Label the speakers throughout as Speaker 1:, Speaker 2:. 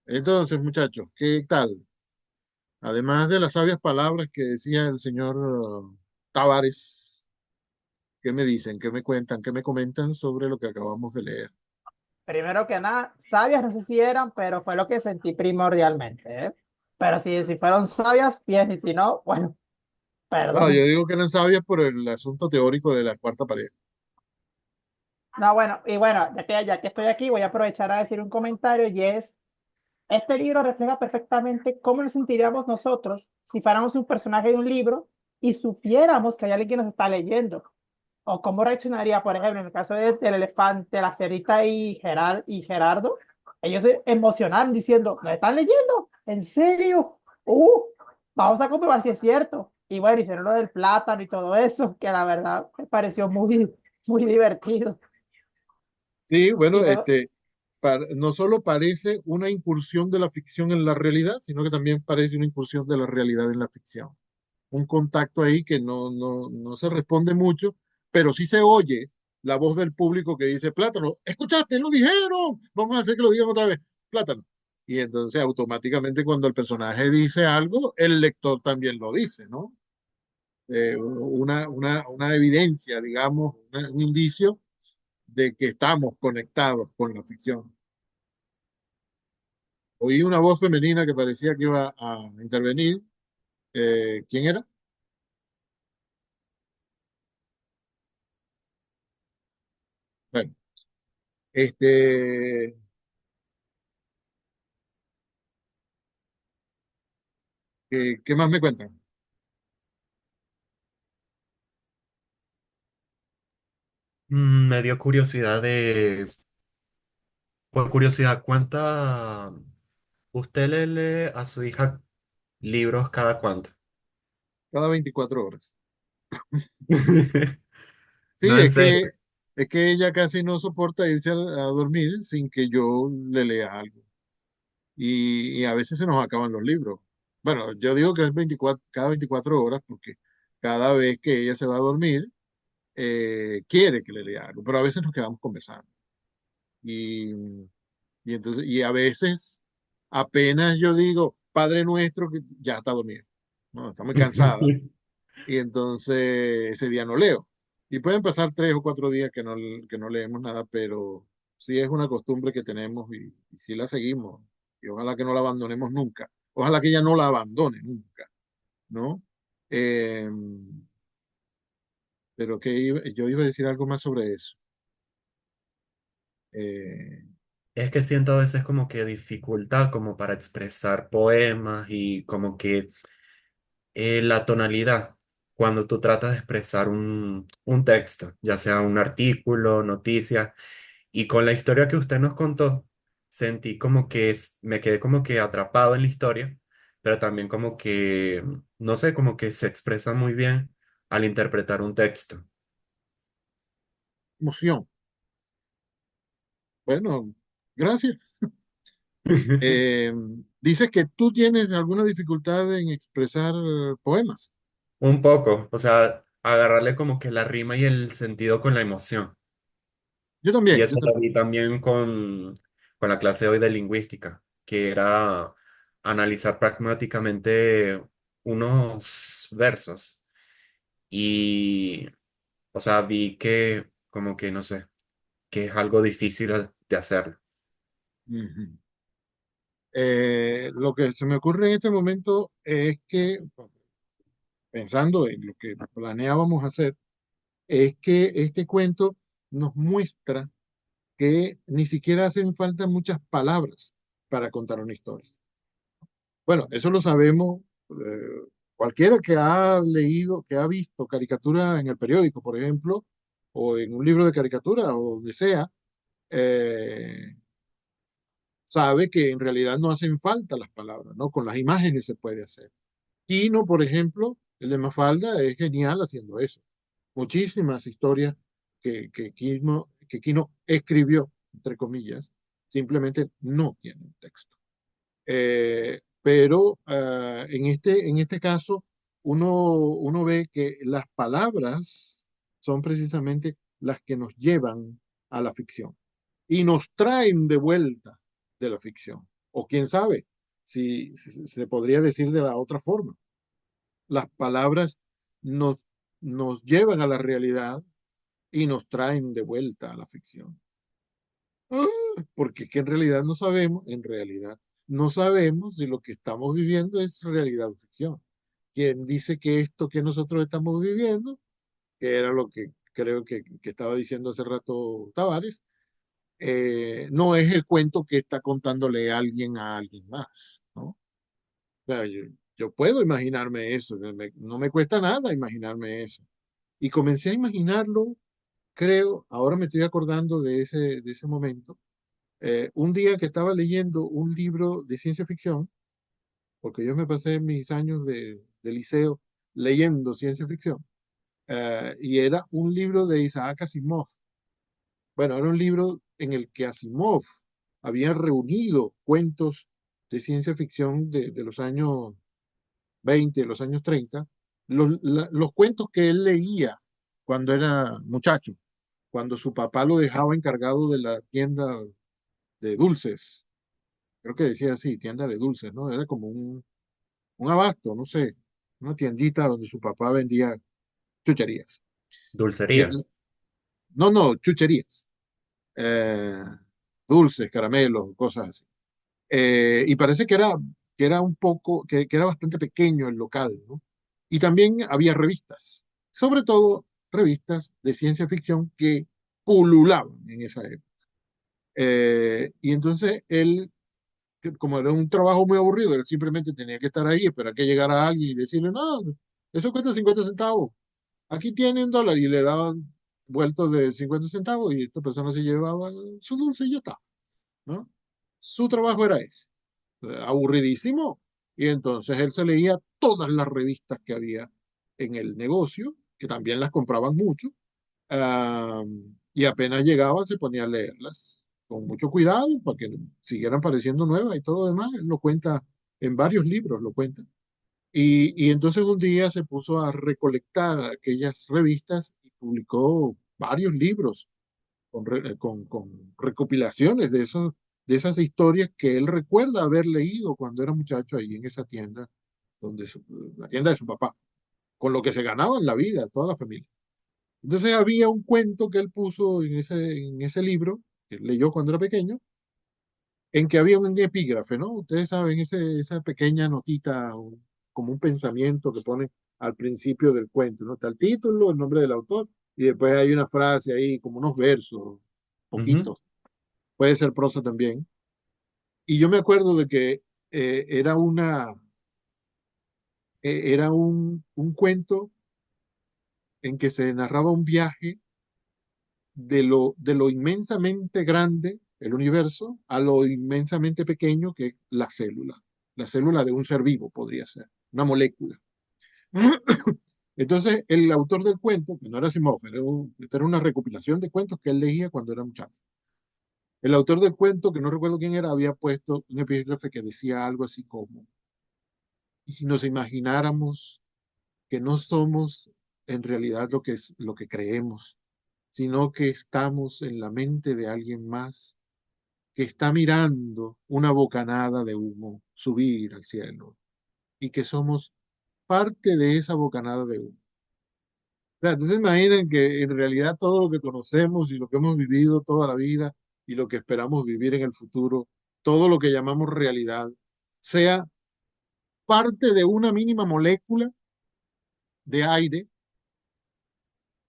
Speaker 1: Entonces, muchachos, ¿qué tal? Además de las sabias palabras que decía el señor Tavares, ¿qué me dicen? ¿Qué me cuentan? ¿Qué me comentan sobre lo que acabamos de leer?
Speaker 2: Primero que nada, sabias no sé si eran, pero fue lo que sentí primordialmente, ¿eh? Pero si fueron sabias, bien, y si no, bueno,
Speaker 1: No, yo
Speaker 2: perdón.
Speaker 1: digo que eran sabias por el asunto teórico de la cuarta pared.
Speaker 2: No, bueno, y bueno, ya que estoy aquí, voy a aprovechar a decir un comentario y es, este libro refleja perfectamente cómo nos sentiríamos nosotros si fuéramos un personaje de un libro y supiéramos que hay alguien que nos está leyendo. O cómo reaccionaría, por ejemplo, en el caso del elefante, la cerita y Gerardo, ellos se emocionaron diciendo, ¿me están leyendo? ¿En serio? Vamos a comprobar si es cierto. Y bueno, hicieron lo del plátano y todo eso, que la verdad me pareció muy divertido.
Speaker 1: Sí,
Speaker 2: Y
Speaker 1: bueno,
Speaker 2: luego,
Speaker 1: no solo parece una incursión de la ficción en la realidad, sino que también parece una incursión de la realidad en la ficción. Un contacto ahí que no se responde mucho, pero sí se oye la voz del público que dice, Plátano, escuchaste, lo dijeron, vamos a hacer que lo digan otra vez, Plátano. Y entonces automáticamente cuando el personaje dice algo, el lector también lo dice, ¿no? Una evidencia, digamos, un indicio de que estamos conectados con la ficción. Oí una voz femenina que parecía que iba a intervenir. ¿Quién era? Bueno, este, ¿qué más me cuentan?
Speaker 3: Me dio curiosidad por curiosidad, ¿usted le lee a su hija libros cada cuánto?
Speaker 1: Cada 24 horas. Sí,
Speaker 3: No, en serio.
Speaker 1: es que ella casi no soporta irse a dormir sin que yo le lea algo. Y a veces se nos acaban los libros. Bueno, yo digo que es 24 cada 24 horas porque cada vez que ella se va a dormir, quiere que le lea algo, pero a veces nos quedamos conversando. Y, y a veces apenas yo digo, Padre Nuestro, que ya está dormido. No, está muy cansada y entonces ese día no leo. Y pueden pasar 3 o 4 días que no leemos nada, pero sí es una costumbre que tenemos y sí la seguimos. Y ojalá que no la abandonemos nunca. Ojalá que ella no la abandone nunca, ¿no? Eh, pero yo iba a decir algo más sobre eso. Eh,
Speaker 3: Es que siento a veces como que dificultad como para expresar poemas y como que la tonalidad cuando tú tratas de expresar un texto, ya sea un artículo, noticias, y con la historia que usted nos contó, sentí como que me quedé como que atrapado en la historia, pero también como que, no sé, como que se expresa muy bien al interpretar un texto.
Speaker 1: Emoción. Bueno, gracias. Eh, Dices que tú tienes alguna dificultad en expresar poemas.
Speaker 3: Un poco, o sea, agarrarle como que la rima y el sentido con la emoción.
Speaker 1: Yo
Speaker 3: Y
Speaker 1: también,
Speaker 3: eso lo vi también con la clase de hoy de lingüística, que era analizar pragmáticamente unos versos. Y, o sea, vi que como que, no sé, que es algo difícil de hacer.
Speaker 1: Ujú. Lo que se me ocurre en este momento es que, pensando en lo que planeábamos hacer, es que este cuento nos muestra que ni siquiera hacen falta muchas palabras para contar una historia. Bueno, eso lo sabemos cualquiera que ha leído, que ha visto caricatura en el periódico, por ejemplo, o en un libro de caricatura, o donde sea, eh, sabe que en realidad no hacen falta las palabras, ¿no? Con las imágenes se puede hacer. Kino, por ejemplo, el de Mafalda, es genial haciendo eso. Muchísimas historias que Kino escribió, entre comillas, simplemente no tienen texto. Pero en este caso, uno ve que las palabras son precisamente las que nos llevan a la ficción y nos traen de vuelta de la ficción. O quién sabe si se podría decir de la otra forma. Las palabras nos, nos llevan a la realidad y nos traen de vuelta a la ficción. Ah, porque es que en realidad no sabemos si lo que estamos viviendo es realidad o ficción. Quien dice que esto que nosotros estamos viviendo, que era lo que creo que estaba diciendo hace rato Tavares, no es el cuento que está contándole alguien a alguien más, ¿no? O sea, yo puedo imaginarme eso, no me cuesta nada imaginarme eso. Y comencé a imaginarlo, creo, ahora me estoy acordando de ese momento, un día que estaba leyendo un libro de ciencia ficción, porque yo me pasé mis años de liceo leyendo ciencia ficción, y era un libro de Isaac Asimov. Bueno, era un libro en el que Asimov había reunido cuentos de ciencia ficción de los años 20, de los años 30, los cuentos que él leía cuando era muchacho, cuando su papá lo dejaba encargado de la tienda de dulces, creo que decía así, tienda de dulces, ¿no? Era como un abasto, no sé, una tiendita donde su papá vendía chucherías. Y
Speaker 3: Dulcerías.
Speaker 1: entonces, no, no, chucherías, eh, dulces, caramelos, cosas así. Y parece que era un poco, que era bastante pequeño el local, ¿no? Y también había revistas, sobre todo revistas de ciencia ficción que pululaban en esa época. Y entonces él, como era un trabajo muy aburrido, él simplemente tenía que estar ahí, esperar que llegara alguien y decirle, no, eso cuesta 50 centavos, aquí tiene $1, y le daban vueltos de 50 centavos y esta persona se llevaba su dulce y ya está, ¿no? Su trabajo era ese, aburridísimo. Y entonces él se leía todas las revistas que había en el negocio, que también las compraban mucho, y apenas llegaba se ponía a leerlas con mucho cuidado para que siguieran pareciendo nuevas y todo lo demás. Él lo cuenta en varios libros, lo cuenta. Y entonces un día se puso a recolectar aquellas revistas y publicó varios libros con recopilaciones de esas historias que él recuerda haber leído cuando era muchacho ahí en esa tienda, la tienda de su papá, con lo que se ganaba en la vida, toda la familia. Entonces había un cuento que él puso en ese libro, que leyó cuando era pequeño, en que había un epígrafe, ¿no? Ustedes saben, esa pequeña notita, como un pensamiento que pone al principio del cuento, ¿no? Está el título, el nombre del autor, y después hay una frase ahí, como unos versos,
Speaker 3: Ujú.
Speaker 1: poquitos. Puede ser prosa también. Y yo me acuerdo de que era era un cuento en que se narraba un viaje de lo inmensamente grande, el universo, a lo inmensamente pequeño que es la célula de un ser vivo podría ser, una molécula. Entonces, el autor del cuento, que no era Asimov, esta era una recopilación de cuentos que él leía cuando era muchacho. El autor del cuento, que no recuerdo quién era, había puesto un epígrafe que decía algo así como, y si nos imagináramos que no somos en realidad lo que creemos, sino que estamos en la mente de alguien más que está mirando una bocanada de humo subir al cielo y que somos parte de esa bocanada de humo. O sea, entonces imaginen que en realidad todo lo que conocemos y lo que hemos vivido toda la vida y lo que esperamos vivir en el futuro, todo lo que llamamos realidad, sea parte de una mínima molécula de aire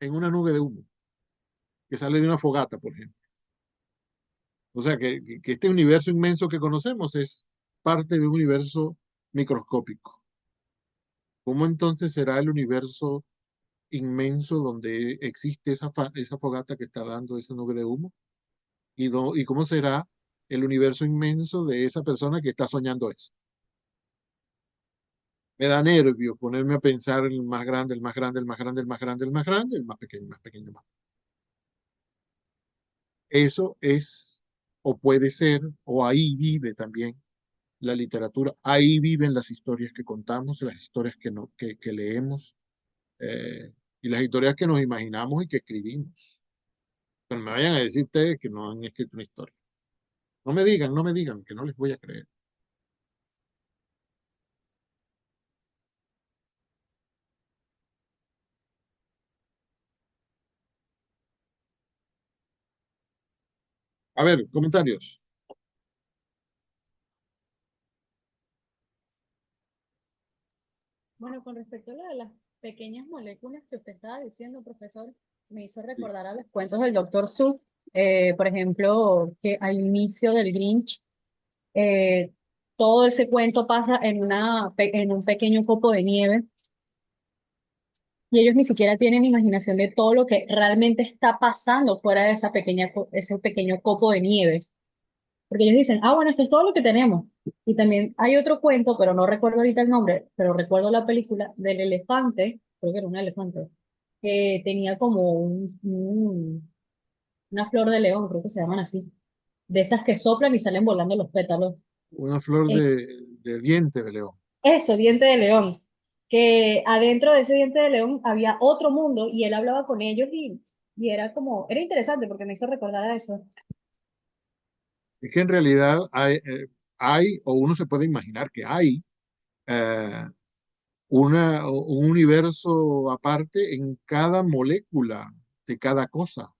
Speaker 1: en una nube de humo que sale de una fogata, por ejemplo. O sea, que este universo inmenso que conocemos es parte de un universo microscópico. ¿Cómo entonces será el universo inmenso donde existe esa fogata que está dando esa nube de humo? Y cómo será el universo inmenso de esa persona que está soñando eso? Me da nervio ponerme a pensar en el más grande, el más grande, el más grande, el más grande, el más grande, el más pequeño, más pequeño, más. Eso es, o puede ser, o ahí vive también la literatura, ahí viven las historias que contamos, las historias que leemos, eh, y las historias que nos imaginamos y que escribimos. Pero me vayan a decir ustedes que no han escrito una historia. No me digan, que no les voy a creer. A ver, comentarios.
Speaker 4: Bueno, con respecto a lo de las pequeñas moléculas que usted estaba diciendo, profesor, me hizo
Speaker 1: Sí.
Speaker 4: recordar a los cuentos del Doctor Seuss. Por ejemplo, que al inicio del Grinch, eh, todo ese cuento pasa en un pequeño copo de nieve y ellos ni siquiera tienen imaginación de todo lo que realmente está pasando fuera de ese pequeño copo de nieve. Porque ellos dicen, ah, bueno, esto es todo lo que tenemos. Y también hay otro cuento, pero no recuerdo ahorita el nombre, pero recuerdo la película del elefante, creo que era un elefante, que tenía como una flor de león, creo que se llaman así, de esas que soplan y salen volando los pétalos.
Speaker 1: Una flor
Speaker 4: Eh,
Speaker 1: de diente de león.
Speaker 4: Eso, diente de león, que adentro de ese diente de león había otro mundo y él hablaba con ellos y era interesante porque me hizo recordar a eso.
Speaker 1: Es que en realidad hay, o uno se puede imaginar que hay, eh, un universo aparte en cada molécula de cada cosa.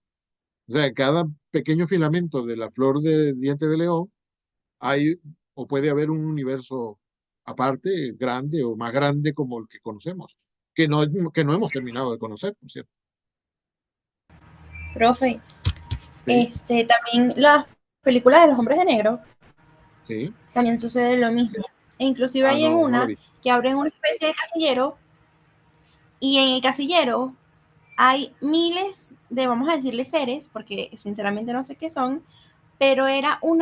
Speaker 1: O sea, cada pequeño filamento de la flor de diente de león hay o puede haber un universo aparte, grande o más grande como el que conocemos, que no hemos terminado de conocer, por cierto.
Speaker 5: Profe,
Speaker 1: Sí,
Speaker 5: también las películas de los hombres de negro
Speaker 1: sí.
Speaker 5: también sucede lo mismo. E inclusive
Speaker 1: Ah,
Speaker 5: hay en
Speaker 1: no, no la
Speaker 5: una
Speaker 1: vi.
Speaker 5: que abren una especie de casillero y en el casillero hay miles de, vamos a decirle, seres, porque sinceramente no sé qué son, pero era un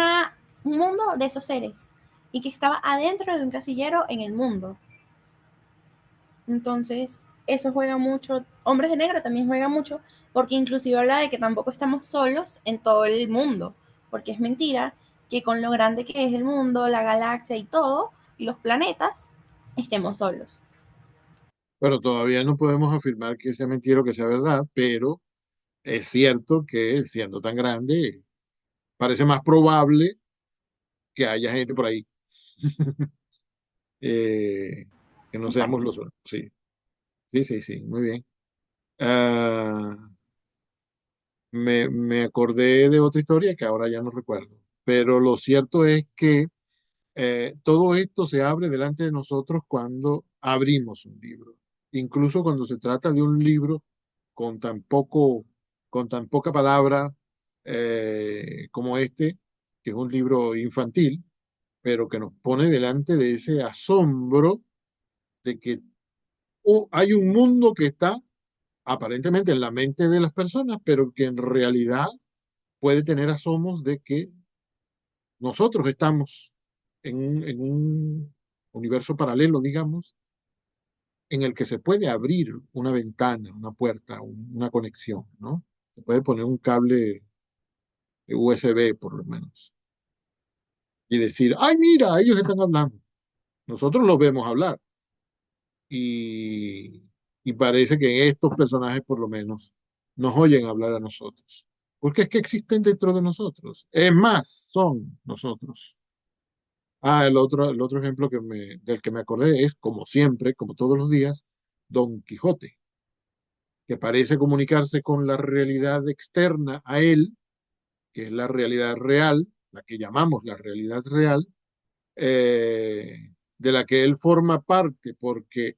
Speaker 5: mundo de esos seres y que estaba adentro de un casillero en el mundo. Entonces, eso juega mucho. Hombres de Negro también juega mucho, porque inclusive habla de que tampoco estamos solos en todo el mundo, porque es mentira que con lo grande que es el mundo, la galaxia y todo, y los planetas, estemos solos.
Speaker 1: Pero todavía no podemos afirmar que sea mentira o que sea verdad, pero es cierto que siendo tan grande, parece más probable que haya gente por ahí, eh, que no seamos
Speaker 5: Exacto.
Speaker 1: los únicos. Sí, sí, sí, sí, muy bien. Ah, me acordé de otra historia que ahora ya no recuerdo, pero lo cierto es que todo esto se abre delante de nosotros cuando abrimos un libro, incluso cuando se trata de un libro con tan poco, con tan poca palabra como este, que es un libro infantil, pero que nos pone delante de ese asombro de que hay un mundo que está aparentemente en la mente de las personas, pero que en realidad puede tener asomos de que nosotros estamos en un universo paralelo, digamos, en el que se puede abrir una ventana, una puerta, una conexión, ¿no? Se puede poner un cable USB, por lo menos, y decir, ay, mira, ellos están hablando. Nosotros los vemos hablar. Y, y parece que estos personajes, por lo menos, nos oyen hablar a nosotros. Porque es que existen dentro de nosotros. Es más, son nosotros. Ah, el otro ejemplo del que me acordé es, como siempre, como todos los días, Don Quijote, que parece comunicarse con la realidad externa a él, que es la realidad real, la que llamamos la realidad real, de la que él forma parte, porque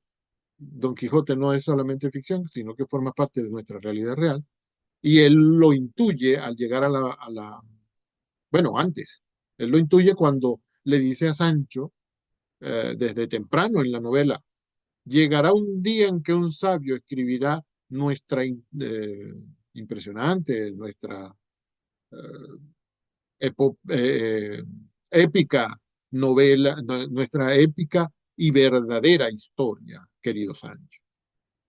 Speaker 1: Don Quijote no es solamente ficción, sino que forma parte de nuestra realidad real, y él lo intuye al llegar bueno, antes, él lo intuye cuando le dice a Sancho, desde temprano en la novela, llegará un día en que un sabio escribirá nuestra impresionante, nuestra eh, épica novela, nuestra épica y verdadera historia, querido Sancho.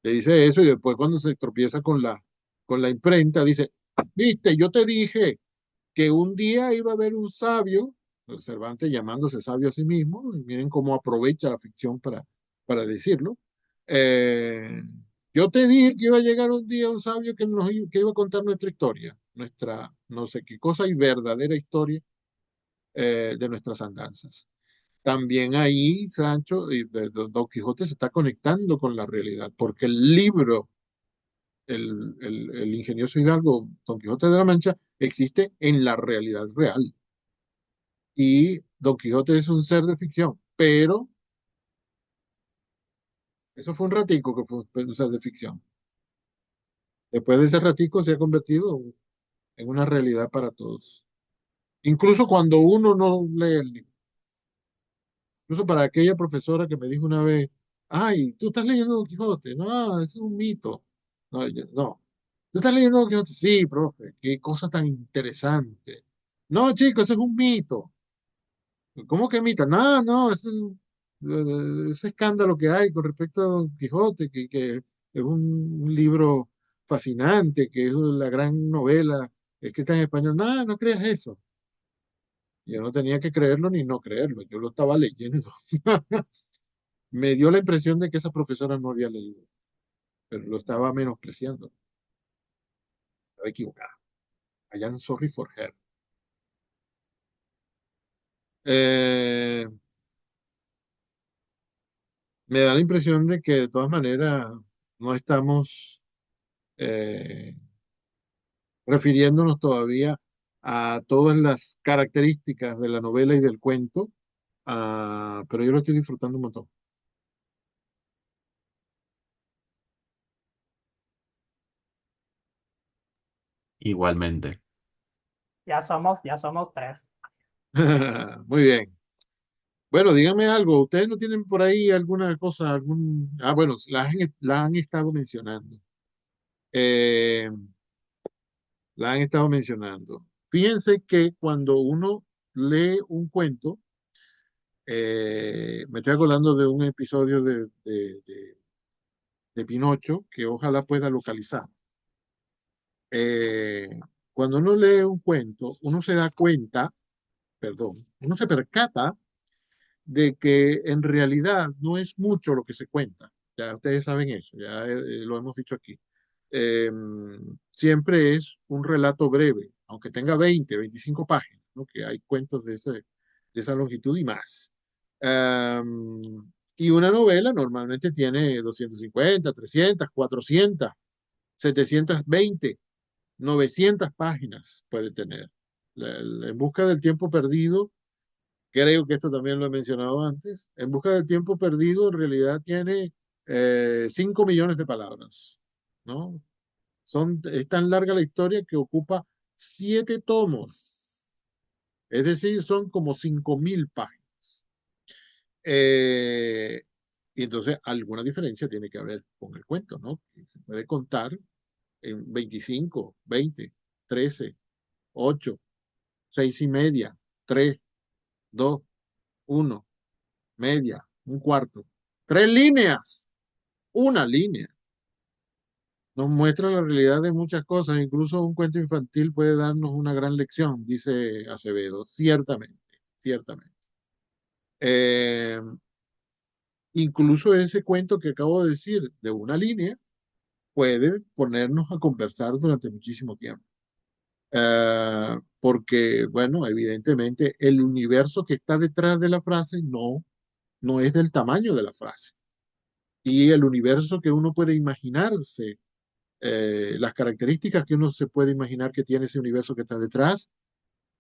Speaker 1: Le dice eso y después cuando se tropieza con la imprenta, dice, viste, yo te dije que un día iba a haber un sabio, Cervantes llamándose sabio a sí mismo, y miren cómo aprovecha la ficción para decirlo. Eh, yo te dije que iba a llegar un día un sabio que iba a contar nuestra historia, nuestra no sé qué cosa y verdadera historia. de nuestras andanzas. También ahí Sancho, Don Quijote se está conectando con la realidad, porque el libro, el ingenioso Hidalgo, Don Quijote de la Mancha, existe en la realidad real. Y Don Quijote es un ser de ficción, pero eso fue un ratico que fue un ser de ficción. Después de ese ratico se ha convertido en una realidad para todos. Incluso cuando uno no lee el libro. Incluso para aquella profesora que me dijo una vez, ay, tú estás leyendo Don Quijote. No, ese es un mito. No, no. ¿Tú estás leyendo Don Quijote? Sí, profe, qué cosa tan interesante. No, chicos, ese es un mito. ¿Cómo que mito? No, no, ese escándalo que hay con respecto a Don Quijote, que es un libro fascinante, que es la gran novela escrita en español. No, no creas eso. Yo no tenía que creerlo ni no creerlo, yo lo estaba leyendo. Me dio la impresión de que esa profesora no había leído, pero lo estaba menospreciando. Estaba equivocada. I am sorry for her. Eh, Me da la impresión de que de todas maneras no estamos eh, refiriéndonos todavía a todas las características de la novela y del cuento, pero yo lo estoy disfrutando un montón.
Speaker 3: Igualmente.
Speaker 2: Ya somos tres.
Speaker 1: Muy bien. Bueno, díganme algo. ¿Ustedes no tienen por ahí alguna cosa, bueno, la han estado mencionando. Eh, la han estado mencionando. Fíjense que cuando uno lee un cuento, me estoy acordando de un episodio de Pinocho que ojalá pueda localizar. Eh, Cuando uno lee un cuento, uno se da cuenta, perdón, uno se percata de que en realidad no es mucho lo que se cuenta. Ya ustedes saben eso, ya lo hemos dicho aquí. Eh, Siempre es un relato breve, aunque tenga 20, 25 páginas, ¿no? Que hay cuentos de esa longitud y más. Y una novela normalmente tiene 250, 300, 400, 720, 900 páginas puede tener. En busca del tiempo perdido, creo que esto también lo he mencionado antes, En busca del tiempo perdido en realidad tiene 5 millones de palabras, ¿no? Es tan larga la historia que ocupa 7 tomos, es decir, son como 5.000 páginas. Eh, y entonces alguna diferencia tiene que haber con el cuento, ¿no? Que se puede contar en 25, 20, 13, 8, 6 y media, 3, 2, 1, media, un cuarto. 3 líneas, una línea. Nos muestra la realidad de muchas cosas, incluso un cuento infantil puede darnos una gran lección, dice Acevedo, ciertamente, ciertamente. Eh, Incluso ese cuento que acabo de decir, de una línea, puede ponernos a conversar durante muchísimo tiempo. Porque, bueno, evidentemente el universo que está detrás de la frase no es del tamaño de la frase. Y el universo que uno puede imaginarse, las características que uno se puede imaginar que tiene ese universo que está detrás,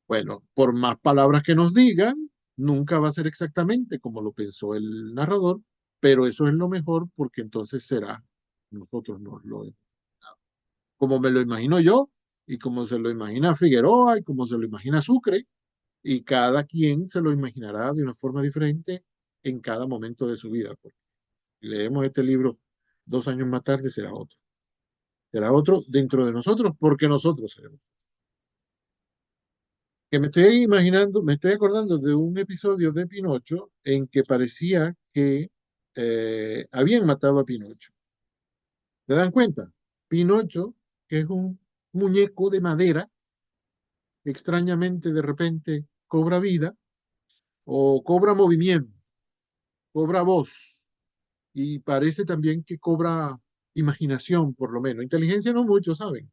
Speaker 1: bueno, por más palabras que nos digan, nunca va a ser exactamente como lo pensó el narrador, pero eso es lo mejor porque entonces será, nosotros nos lo, como me lo imagino yo, y como se lo imagina Figueroa, y como se lo imagina Sucre, y cada quien se lo imaginará de una forma diferente en cada momento de su vida. Porque si leemos este libro 2 años más tarde, será otro dentro de nosotros, porque nosotros seremos. Que me estoy imaginando, me estoy acordando de un episodio de Pinocho en que parecía que habían matado a Pinocho. ¿Se dan cuenta? Pinocho, que es un muñeco de madera, extrañamente de repente cobra vida o cobra movimiento, cobra voz y parece también que cobra imaginación, por lo menos. Inteligencia no mucho, ¿saben?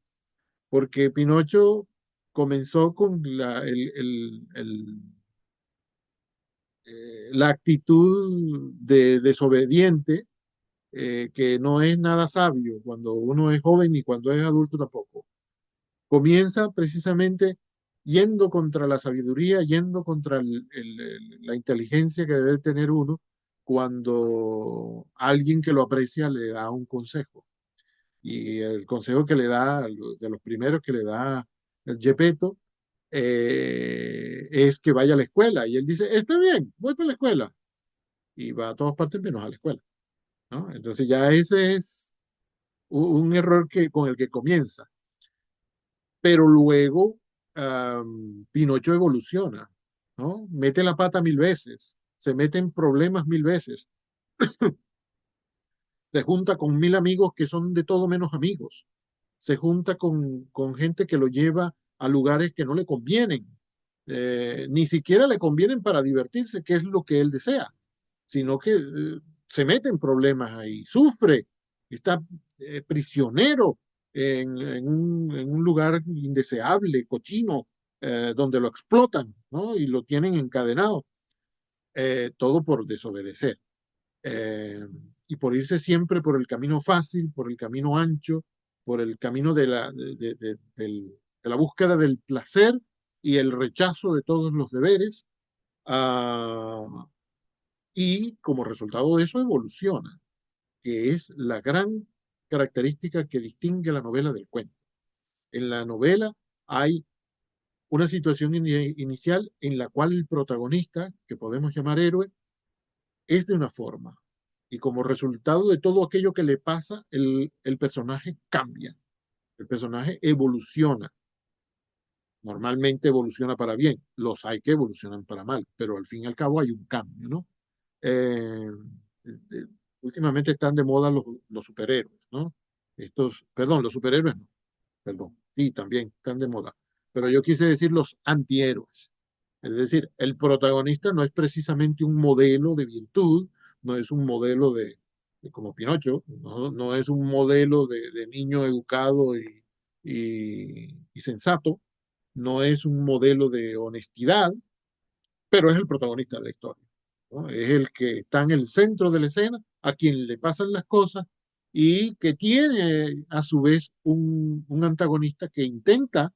Speaker 1: Porque Pinocho comenzó con la actitud de desobediente, que no es nada sabio cuando uno es joven y cuando es adulto tampoco. Comienza precisamente yendo contra la sabiduría, yendo contra la inteligencia que debe tener uno cuando alguien que lo aprecia le da un consejo. Y el consejo que le da, de los primeros que le da el Gepetto, es que vaya a la escuela. Y él dice, está bien, voy para la escuela. Y va a todas partes menos a la escuela, ¿no? Entonces ya ese es un error con el que comienza. Pero luego Pinocho evoluciona, ¿no? Mete la pata 1000 veces, se mete en problemas 1000 veces, se junta con 1000 amigos que son de todo menos amigos, se junta con gente que lo lleva a lugares que no le convienen, ni siquiera le convienen para divertirse, que es lo que él desea, sino que se mete en problemas ahí, sufre, está prisionero en un lugar indeseable, cochino, donde lo explotan, ¿no? Y lo tienen encadenado, todo por desobedecer. eh, y por irse siempre por el camino fácil, por el camino ancho, por el camino de la búsqueda del placer y el rechazo de todos los deberes, ah, y como resultado de eso evoluciona, que es la gran característica que distingue la novela del cuento. En la novela hay una situación inicial en la cual el protagonista, que podemos llamar héroe, es de una forma. Y como resultado de todo aquello que le pasa, el personaje cambia, el personaje evoluciona. Normalmente evoluciona para bien, los hay que evolucionan para mal, pero al fin y al cabo hay un cambio, ¿no? Eh, eh, Últimamente están de moda los superhéroes, ¿no? Perdón, los superhéroes no, perdón, sí, también están de moda, pero yo quise decir los antihéroes. Es decir, el protagonista no es precisamente un modelo de virtud, no es un modelo como Pinocho, no es un modelo de niño educado y sensato, no es un modelo de honestidad, pero es el protagonista de la historia, ¿no? Es el que está en el centro de la escena, a quien le pasan las cosas y que tiene a su vez un antagonista que intenta,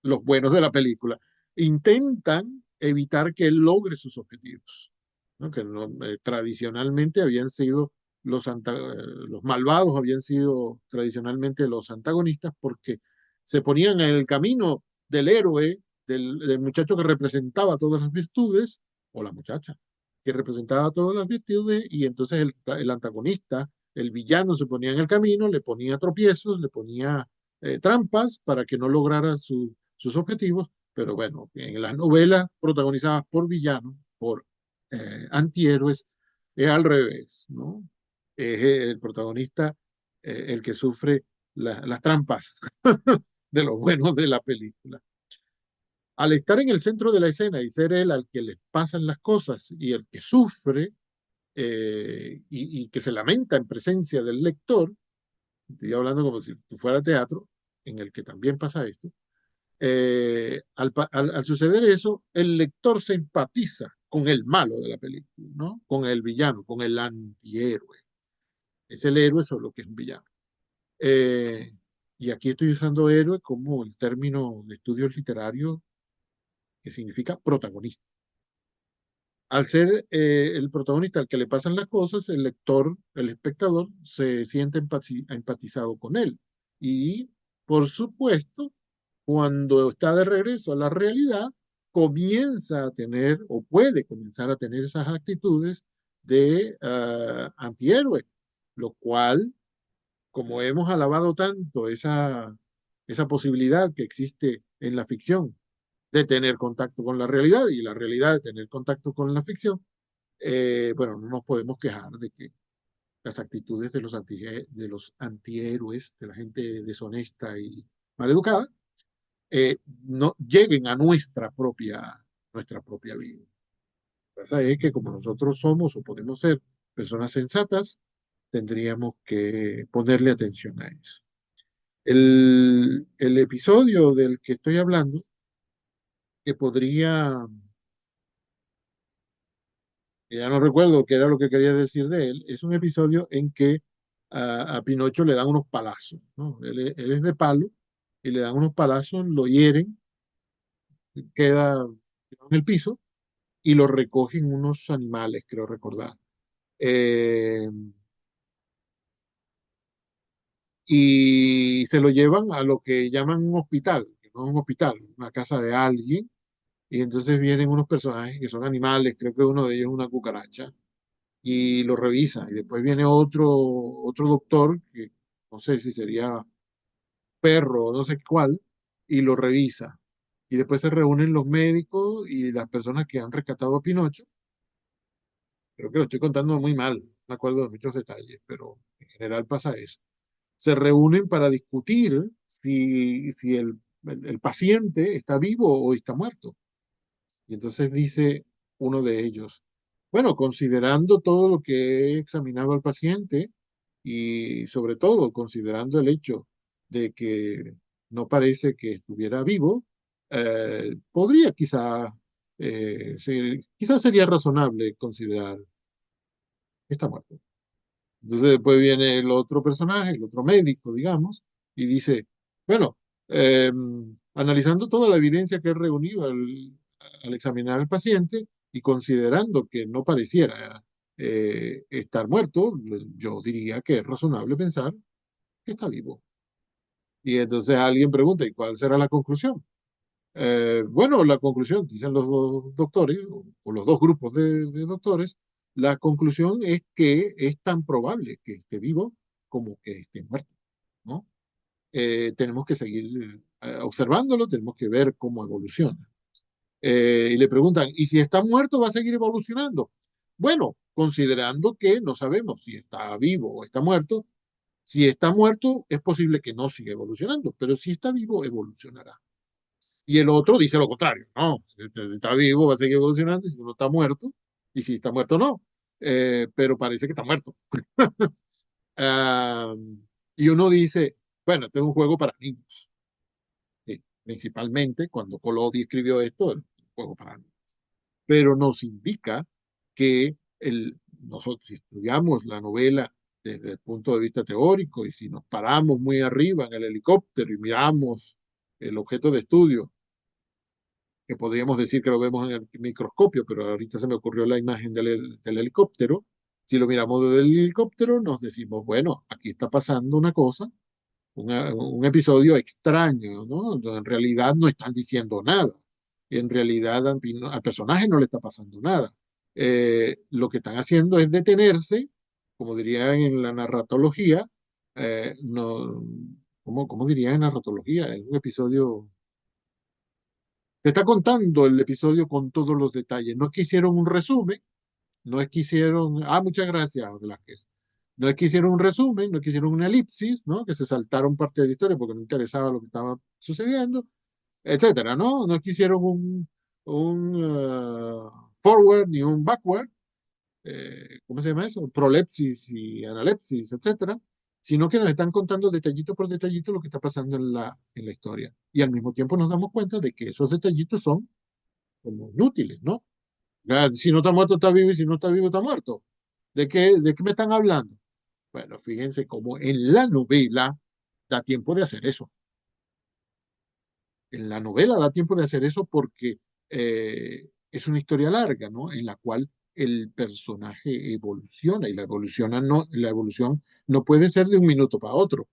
Speaker 1: los buenos de la película, intentan evitar que él logre sus objetivos, ¿no? Que tradicionalmente habían sido los malvados, habían sido tradicionalmente los antagonistas porque se ponían en el camino del héroe, del muchacho que representaba todas las virtudes, o la muchacha que representaba todas las virtudes, y entonces el antagonista, el villano, se ponía en el camino, le ponía tropiezos, le ponía trampas para que no lograra sus objetivos, pero bueno, en las novelas protagonizadas por villanos, por antihéroes, es al revés, ¿no? Es el protagonista el que sufre las trampas de los buenos de la película. Al estar en el centro de la escena y ser él al que le pasan las cosas y el que sufre, y que se lamenta en presencia del lector, estoy hablando como si fuera teatro, en el que también pasa esto, al suceder eso, el lector se empatiza con el malo de la película, ¿no? Con el villano, con el antihéroe. Es el héroe, solo que es un villano. Eh, y aquí estoy usando héroe como el término de estudios literarios que significa protagonista. Al ser el protagonista al que le pasan las cosas, el lector, el espectador, se siente empatizado con él. Y, por supuesto, cuando está de regreso a la realidad, comienza a tener o puede comenzar a tener esas actitudes de antihéroe, lo cual, como hemos alabado tanto esa posibilidad que existe en la ficción de tener contacto con la realidad y la realidad de tener contacto con la ficción, bueno, no nos podemos quejar de que las actitudes de los antihéroes, de la gente deshonesta y maleducada, no lleguen a nuestra propia vida. La verdad es que como nosotros somos o podemos ser personas sensatas, tendríamos que ponerle atención a eso. El episodio del que estoy hablando, que podría que ya no recuerdo qué era lo que quería decir de él, es un episodio en que a Pinocho le dan unos palazos, ¿no? Él es de palo y le dan unos palazos, lo hieren, queda en el piso y lo recogen unos animales, creo recordar. Eh, y se lo llevan a lo que llaman un hospital, que no es un hospital, una casa de alguien, y entonces vienen unos personajes que son animales, creo que uno de ellos es una cucaracha, y lo revisa, y después viene otro doctor, que no sé si sería perro o no sé cuál, y lo revisa. Y después se reúnen los médicos y las personas que han rescatado a Pinocho. Creo que lo estoy contando muy mal, no me acuerdo de muchos detalles, pero en general pasa eso. Se reúnen para discutir si el paciente está vivo o está muerto. Y entonces dice uno de ellos, bueno, considerando todo lo que he examinado al paciente y sobre todo considerando el hecho de que no parece que estuviera vivo, podría quizá sería razonable considerar que está muerto. Entonces después viene el otro personaje, el otro médico, digamos, y dice, bueno, eh, analizando toda la evidencia que he reunido al examinar al paciente y considerando que no pareciera estar muerto, yo diría que es razonable pensar que está vivo. Y entonces alguien pregunta, ¿y cuál será la conclusión? Bueno, la conclusión, dicen los dos doctores, o los dos grupos de doctores, la conclusión es que es tan probable que esté vivo como que esté muerto, ¿no? Tenemos que seguir observándolo, tenemos que ver cómo evoluciona. Y le preguntan, ¿y si está muerto va a seguir evolucionando? Bueno, considerando que no sabemos si está vivo o está muerto, si está muerto es posible que no siga evolucionando, pero si está vivo evolucionará. Y el otro dice lo contrario, no, si está vivo va a seguir evolucionando, y si no está muerto, y si está muerto no. Pero parece que está muerto. Ah, y uno dice, bueno, este es un juego para niños. Principalmente cuando Collodi escribió esto, era un juego para niños. Pero nos indica que nosotros, si estudiamos la novela desde el punto de vista teórico y si nos paramos muy arriba en el helicóptero y miramos el objeto de estudio, que podríamos decir que lo vemos en el microscopio, pero ahorita se me ocurrió la imagen del helicóptero. Si lo miramos desde el helicóptero, nos decimos, bueno, aquí está pasando una cosa, un episodio extraño, ¿no? En realidad no están diciendo nada. En realidad al personaje no le está pasando nada. Lo que están haciendo es detenerse, como dirían en la narratología, no, ¿cómo dirían en narratología? Es un episodio te está contando el episodio con todos los detalles. No es que hicieron un resumen, no es que hicieron, muchas gracias, Velázquez. No es que hicieron un resumen, no es que hicieron una elipsis, ¿no? Que se saltaron parte de la historia porque no interesaba lo que estaba sucediendo, etcétera, ¿no? No es que hicieron un forward ni un backward, ¿cómo se llama eso? Prolepsis y analepsis, etcétera, sino que nos están contando detallito por detallito lo que está pasando en la historia. Y al mismo tiempo nos damos cuenta de que esos detallitos son como inútiles, ¿no? Si no está muerto, está vivo, y si no está vivo, está muerto. ¿De qué me están hablando? Bueno, fíjense cómo en la novela da tiempo de hacer eso. En la novela da tiempo de hacer eso porque es una historia larga, ¿no? En la cual el personaje evoluciona y la evolución no puede ser de un minuto para otro,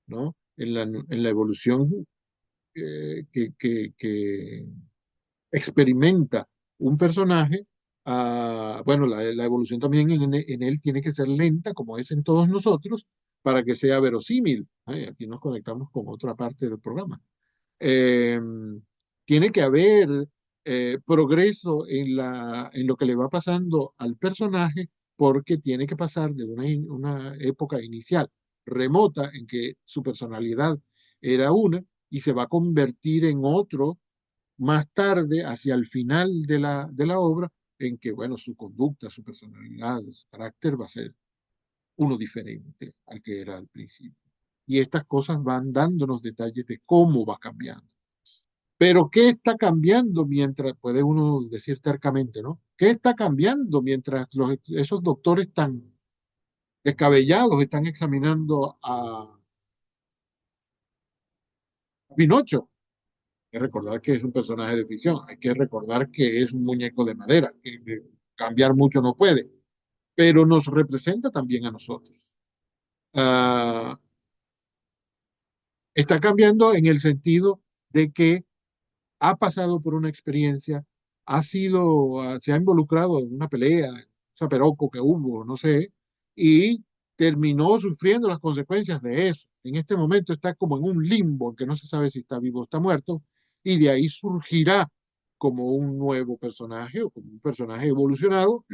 Speaker 1: ¿no? En la evolución que experimenta un personaje, bueno, la evolución también en él tiene que ser lenta, como es en todos nosotros, para que sea verosímil. Ay, aquí nos conectamos con otra parte del programa. Eh, Tiene que haber progreso en lo que le va pasando al personaje, porque tiene que pasar de una época inicial remota en que su personalidad era una y se va a convertir en otro más tarde, hacia el final de la obra, en que, bueno, su conducta, su personalidad, su carácter va a ser uno diferente al que era al principio. Y estas cosas van dándonos detalles de cómo va cambiando. Pero ¿qué está cambiando mientras, puede uno decir tercamente, ¿no? ¿Qué está cambiando mientras esos doctores tan descabellados están examinando a Pinocho? Hay que recordar que es un personaje de ficción, hay que recordar que es un muñeco de madera, que cambiar mucho no puede, pero nos representa también a nosotros. Ah, está cambiando en el sentido de que ha pasado por una experiencia, se ha involucrado en una pelea, un zaperoco que hubo, no sé, y terminó sufriendo las consecuencias de eso. En este momento está como en un limbo, que no se sabe si está vivo o está muerto, y de ahí surgirá como un nuevo personaje o como un personaje evolucionado,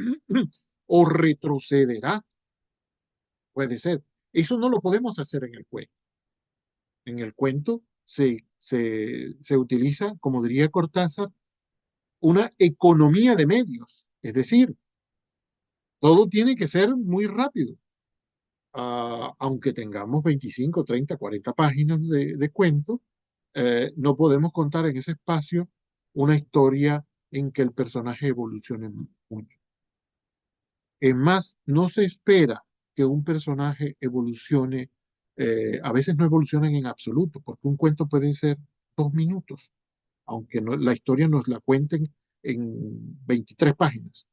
Speaker 1: o retrocederá, puede ser. Eso no lo podemos hacer en el cuento. En el cuento se utiliza, como diría Cortázar, una economía de medios. Es decir, todo tiene que ser muy rápido. Aunque tengamos 25, 30, 40 páginas de cuento, no podemos contar en ese espacio una historia en que el personaje evolucione mucho. Es más, no se espera que un personaje evolucione, a veces no evolucionan en absoluto, porque un cuento puede ser 2 minutos, aunque la historia nos la cuenten en 23 páginas.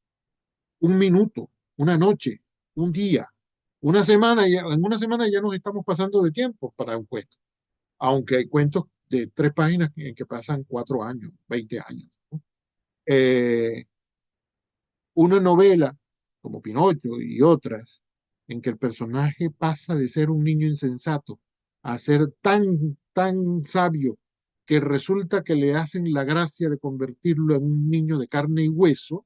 Speaker 1: 1 minuto, una noche, un día, una semana, en una semana ya nos estamos pasando de tiempo para un cuento, aunque hay cuentos de 3 páginas en que pasan 4 años, 20 años, ¿no? Una novela como Pinocho y otras, en que el personaje pasa de ser un niño insensato a ser tan sabio que resulta que le hacen la gracia de convertirlo en un niño de carne y hueso.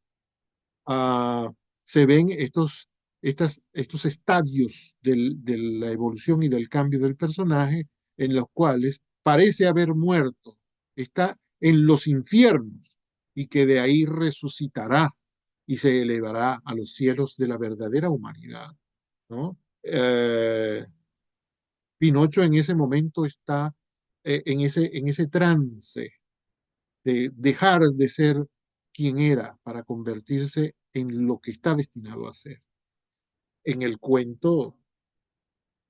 Speaker 1: ah, Se ven estos estadios de la evolución y del cambio del personaje en los cuales parece haber muerto, está en los infiernos y que de ahí resucitará y se elevará a los cielos de la verdadera humanidad, ¿no? Pinocho en ese momento está en ese trance de dejar de ser quien era para convertirse en lo que está destinado a ser. En el cuento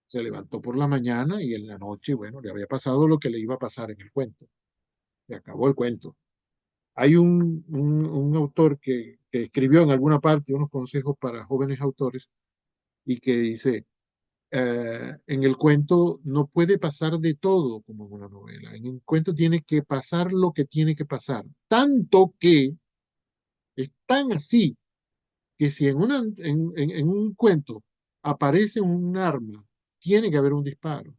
Speaker 1: se levantó por la mañana y en la noche, bueno, le había pasado lo que le iba a pasar en el cuento. Se acabó el cuento. Hay un autor que escribió en alguna parte unos consejos para jóvenes autores y que dice, en el cuento no puede pasar de todo como en una novela. En el cuento tiene que pasar lo que tiene que pasar. Tanto que es tan así que si en un cuento aparece un arma, tiene que haber un disparo.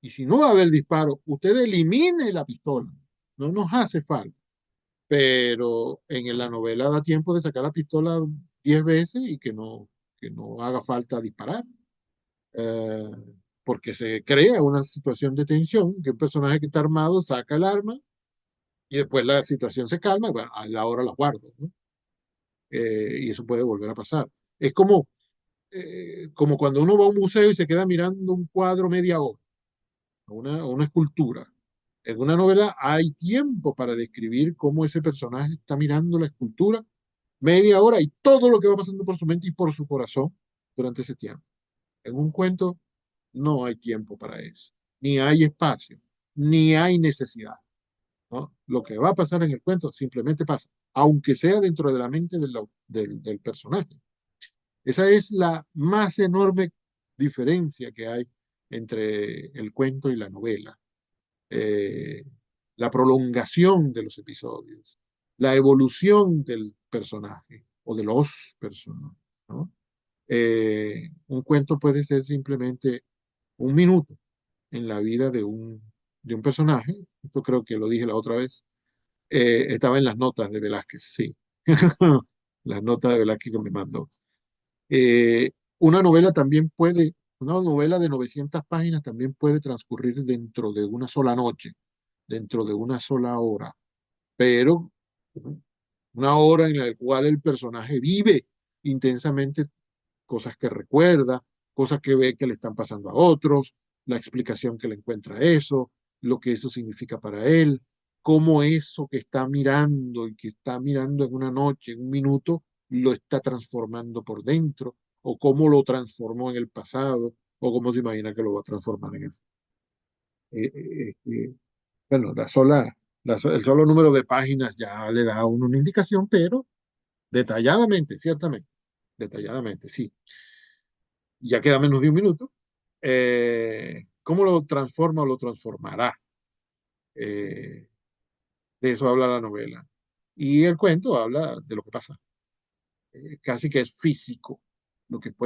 Speaker 1: Y si no va a haber disparo, usted elimine la pistola. No nos hace falta. Pero en la novela da tiempo de sacar la pistola 10 veces y que no haga falta disparar. Eh, Porque se crea una situación de tensión, que un personaje que está armado saca el arma y después la situación se calma, y bueno, a la hora la guardo, ¿no? Y eso puede volver a pasar. Es como cuando uno va a un museo y se queda mirando un cuadro media hora, una escultura. En una novela hay tiempo para describir cómo ese personaje está mirando la escultura media hora y todo lo que va pasando por su mente y por su corazón durante ese tiempo. En un cuento no hay tiempo para eso, ni hay espacio, ni hay necesidad, ¿no? Lo que va a pasar en el cuento simplemente pasa, aunque sea dentro de la mente del personaje. Esa es la más enorme diferencia que hay entre el cuento y la novela. Eh, la prolongación de los episodios, la evolución del personaje o de los personajes, ¿no? Un cuento puede ser simplemente 1 minuto en la vida de un personaje. Esto creo que lo dije la otra vez. Estaba en las notas de Velázquez, sí. Las notas de Velázquez que me mandó. Eh, una novela de 900 páginas también puede transcurrir dentro de una sola noche, dentro de una sola hora, pero una hora en la cual el personaje vive intensamente cosas que recuerda, cosas que ve que le están pasando a otros, la explicación que le encuentra a eso, lo que eso significa para él, cómo eso que está mirando y que está mirando en una noche, en un minuto, lo está transformando por dentro, o cómo lo transformó en el pasado, o cómo se imagina que lo va a transformar en el bueno, el solo número de páginas ya le da a uno una indicación, pero detalladamente, ciertamente, detalladamente, sí. Ya queda menos de un minuto. ¿Cómo lo transforma o lo transformará? Eh, de eso habla la novela. Y el cuento habla de lo que pasa. Casi que es físico lo que puede